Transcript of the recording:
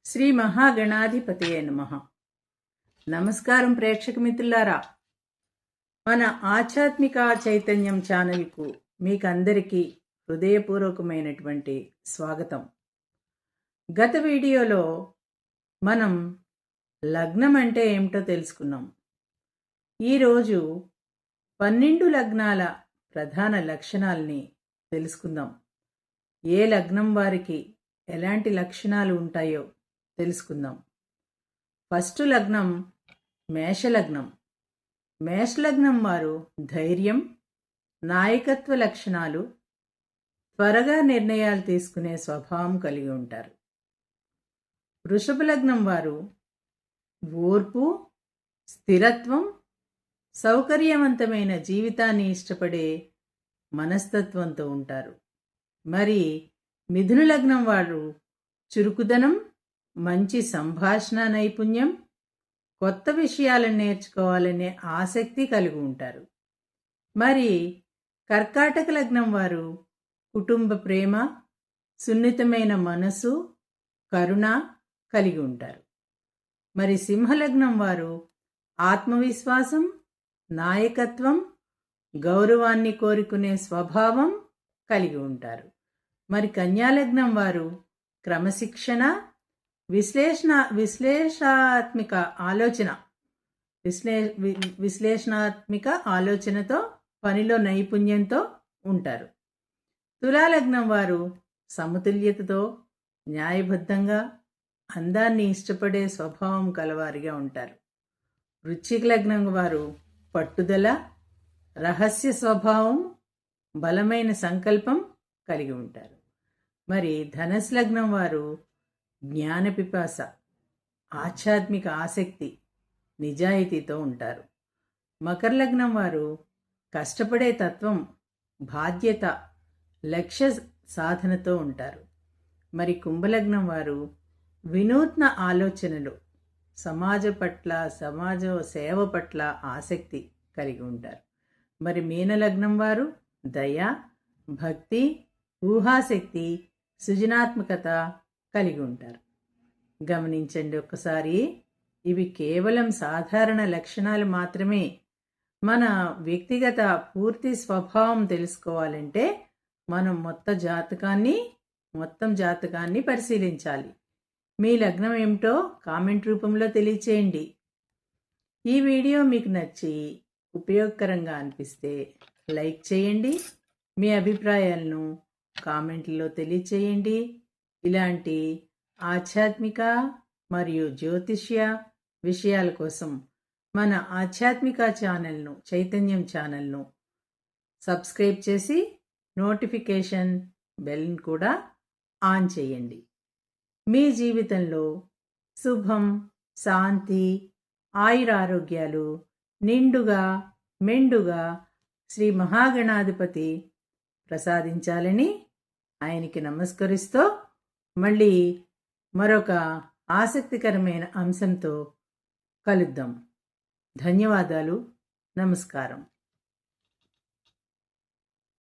శ్రీ మహాగణాధిపతయే నమః. నమస్కారం ప్రేక్షక మిత్రులారా. మన ఆధ్యాత్మిక చైతన్యం ఛానల్కు మీకందరికీ హృదయపూర్వకమైనటువంటి స్వాగతం. గత వీడియోలో మనం లగ్నం అంటే ఏమిటో తెలుసుకున్నాం. ఈరోజు 12 లగ్నాల ప్రధాన లక్షణాలని తెలుసుకుందాం. ఏ లగ్నం వారికి ఎలాంటి లక్షణాలు ఉంటాయో తెలుసుకుందాం. ఫస్ట్ లగ్నం మేషలగ్నం. మేషలగ్నం వారు ధైర్యం, నాయకత్వ లక్షణాలు, త్వరగా నిర్ణయాలు తీసుకునే స్వభావం కలిగి ఉంటారు. వృషభ లగ్నం వారు ఓర్పు, స్థిరత్వం, సౌకర్యవంతమైన జీవితాన్ని ఇష్టపడే మనస్తత్వంతో ఉంటారు. మరి మిథున లగ్నం వారు చురుకుదనం, మంచి సంభాషణ నైపుణ్యం, కొత్త విషయాలను నేర్చుకోవాలనే ఆసక్తి కలిగి ఉంటారు. మరి కర్కాటక లగ్నం వారు కుటుంబ ప్రేమ, సున్నితమైన మనసు, కరుణ కలిగి ఉంటారు. మరి సింహలగ్నం వారు ఆత్మవిశ్వాసం, నాయకత్వం, గౌరవాన్ని కోరుకునే స్వభావం కలిగి ఉంటారు. మరి కన్యాలగ్నం వారు క్రమశిక్షణ, విశ్లేషణాత్మక ఆలోచనతో, పనిలో నైపుణ్యంతో ఉంటారు. తులాలగ్నం వారు సమతుల్యతతో, న్యాయబద్ధంగా, అందాన్ని ఇష్టపడే స్వభావం కలవారిగా ఉంటారు. వృశ్చిక లగ్నం వారు పట్టుదల, రహస్య స్వభావం, బలమైన సంకల్పం కలిగి ఉంటారు. మరి ధనుస్సు లగ్నం వారు జ్ఞాన పిపాస, ఆధ్యాత్మిక ఆసక్తి, నిజాయితీతో ఉంటారు. మకర లగ్నం వారు కష్టపడే తత్వం, బాధ్యత, లక్ష్య సాధనతో ఉంటారు. మరి కుంభలగ్నం వారు వినూత్న ఆలోచనలు, సమాజ సేవ పట్ల ఆసక్తి కలిగి ఉంటారు. మరి మీనలగ్నం వారు దయ, భక్తి, ఊహాశక్తి, సృజనాత్మకత కలిగి ఉంటారు. గమనించండి ఒక్కసారి, ఇవి కేవలం సాధారణ లక్షణాలు మాత్రమే. మన వ్యక్తిగత పూర్తి స్వభావం తెలుసుకోవాలంటే మనం మొత్తం జాతకాన్ని పరిశీలించాలి. మీ లగ్నం ఏమిటో కామెంట్ రూపంలో తెలియచేయండి. ఈ వీడియో మీకు నచ్చి ఉపయోగకరంగా అనిపిస్తే లైక్ చేయండి. మీ అభిప్రాయాలను కామెంట్లో తెలియచేయండి. ఇలాంటి ఆధ్యాత్మిక మరియు జ్యోతిష్య విషయాల కోసం మన ఆధ్యాత్మిక ఛానల్ను, చైతన్యం ఛానల్ను సబ్స్క్రైబ్ చేసి నోటిఫికేషన్ బెల్ని కూడా ఆన్ చేయండి. మీ జీవితంలో శుభం, శాంతి, ఆయురారోగ్యాలు నిండుగా మెండుగా శ్రీ మహాగణాధిపతి ప్రసాదించాలని ఆయనకి నమస్కరిస్తూ మళ్ళీ మరొక ఆసక్తికరమైన అంశంతో కలుద్దాం. ధన్యవాదాలు. నమస్కారం.